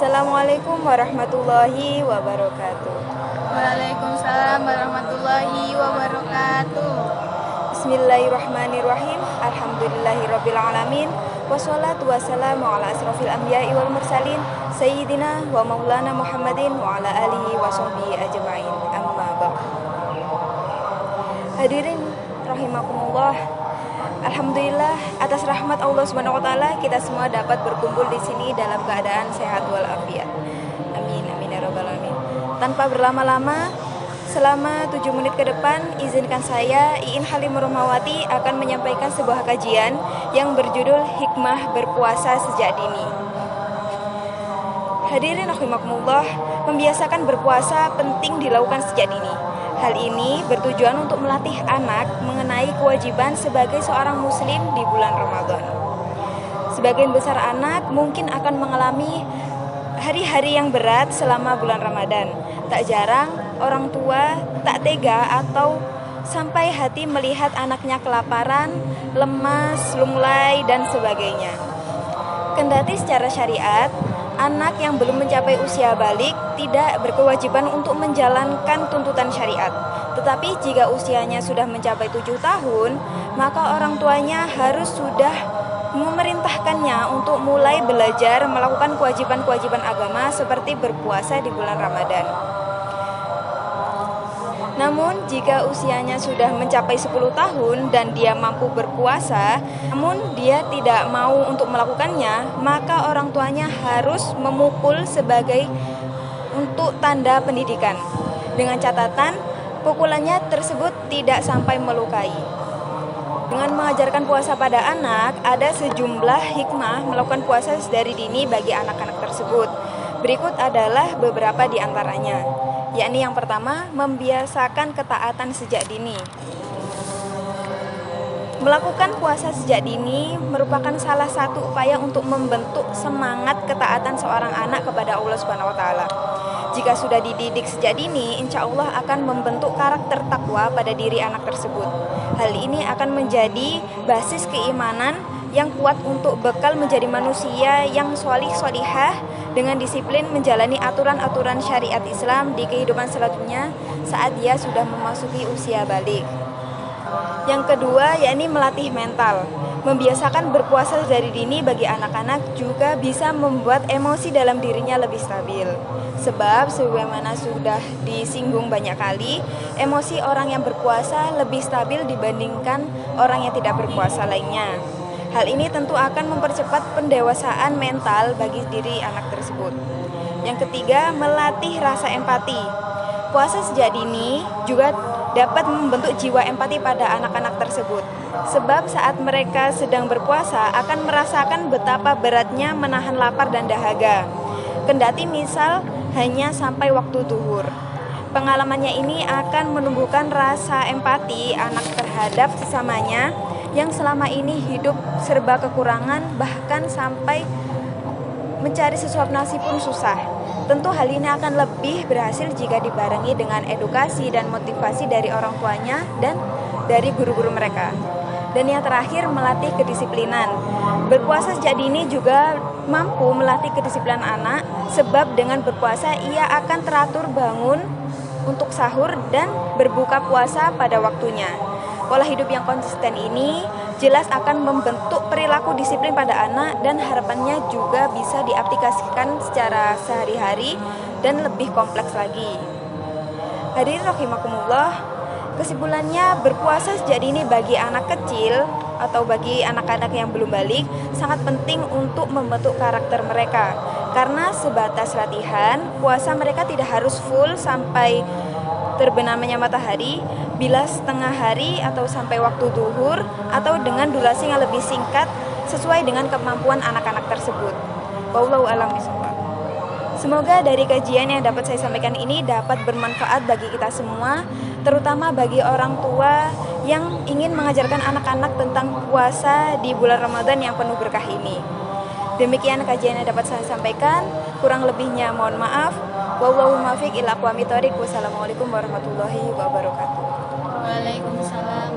Assalamualaikum warahmatullahi wabarakatuh. Waalaikumsalam warahmatullahi wabarakatuh. Bismillahirrahmanirrahim. Alhamdulillahirabbil alamin. Wassalatu wassalamu ala asrofil anbiya'i wal mursalin sayyidina wa maulana Muhammadin wa ala alihi wa sahbihi ajma'in. Amma ba'd. Hadirin rahimakumullah. Alhamdulillah atas rahmat Allah Subhanahu wa taala kita semua dapat berkumpul di sini dalam keadaan sehat walafiat. Amin amin ya rabbal alamin. Tanpa berlama-lama, selama 7 menit ke depan izinkan saya Iin Halimur Rahmawati akan menyampaikan sebuah kajian yang berjudul Hikmah Berpuasa Sejak Dini. Hadirin rahimakumullah, membiasakan berpuasa penting dilakukan sejak dini. Hal ini bertujuan untuk melatih anak mengenai kewajiban sebagai seorang muslim di bulan Ramadan. Sebagian besar anak mungkin akan mengalami hari-hari yang berat selama bulan Ramadan. Tak jarang orang tua tak tega atau sampai hati melihat anaknya kelaparan, lemas, lunglai, dan sebagainya. Kendati secara syariat, anak yang belum mencapai usia balik tidak berkewajiban untuk menjalankan tuntutan syariat. Tetapi jika usianya sudah mencapai 7 tahun, maka orang tuanya harus sudah memerintahkannya untuk mulai belajar melakukan kewajiban-kewajiban agama seperti berpuasa di bulan Ramadan. Namun jika usianya sudah mencapai 10 tahun dan dia mampu berpuasa, namun dia tidak mau untuk melakukannya, maka orang tuanya harus memukul sebagai untuk tanda pendidikan. Dengan catatan, pukulannya tersebut tidak sampai melukai. Dengan mengajarkan puasa pada anak, ada sejumlah hikmah melakukan puasa dari dini bagi anak-anak tersebut. Berikut adalah beberapa di antaranya. Yakni yang pertama, membiasakan ketaatan sejak dini. Melakukan puasa sejak dini merupakan salah satu upaya untuk membentuk semangat ketaatan seorang anak kepada Allah Subhanahu wa taala. Jika sudah dididik sejak dini, insya Allah akan membentuk karakter takwa pada diri anak tersebut. Hal ini akan menjadi basis keimanan yang kuat untuk bekal menjadi manusia yang sholih-sholihah dengan disiplin menjalani aturan-aturan syariat Islam di kehidupan selanjutnya saat dia sudah memasuki usia balik. Yang kedua, yakni melatih mental. Membiasakan berpuasa dari dini bagi anak-anak juga bisa membuat emosi dalam dirinya lebih stabil. Sebab sebagaimana sudah disinggung banyak kali, emosi orang yang berpuasa lebih stabil dibandingkan orang yang tidak berpuasa lainnya. Hal ini tentu akan mempercepat pendewasaan mental bagi diri anak tersebut. Yang ketiga, melatih rasa empati. Puasa sejak dini juga dapat membentuk jiwa empati pada anak-anak tersebut. Sebab saat mereka sedang berpuasa akan merasakan betapa beratnya menahan lapar dan dahaga. Kendati misal hanya sampai waktu zuhur. Pengalamannya ini akan menumbuhkan rasa empati anak terhadap sesamanya yang selama ini hidup serba kekurangan, bahkan sampai mencari sesuap nasi pun susah. Tentu hal ini akan lebih berhasil jika dibarengi dengan edukasi dan motivasi dari orang tuanya dan dari guru-guru mereka. Dan yang terakhir, melatih kedisiplinan. Berpuasa sejak dini juga mampu melatih kedisiplinan anak, sebab dengan berpuasa ia akan teratur bangun untuk sahur dan berbuka puasa pada waktunya. Pola hidup yang konsisten ini jelas akan membentuk perilaku disiplin pada anak dan harapannya juga bisa diaplikasikan secara sehari-hari dan lebih kompleks lagi. Hadirin rahimakumullah, kesimpulannya berpuasa sejak dini bagi anak kecil atau bagi anak-anak yang belum balik sangat penting untuk membentuk karakter mereka. Karena sebatas latihan, puasa mereka tidak harus full sampai terbenamnya matahari, bila setengah hari atau sampai waktu zuhur atau dengan durasi yang lebih singkat sesuai dengan kemampuan anak-anak tersebut. Wallahu a'lam bishawab. Semoga dari kajian yang dapat saya sampaikan ini dapat bermanfaat bagi kita semua, terutama bagi orang tua yang ingin mengajarkan anak-anak tentang puasa di bulan Ramadan yang penuh berkah ini. Demikian kajian yang dapat saya sampaikan, kurang lebihnya mohon maaf. Wallahu muwaffiq ila aqwamit thoriq. Wassalamualaikum warahmatullahi wabarakatuh. Waalaikumsalam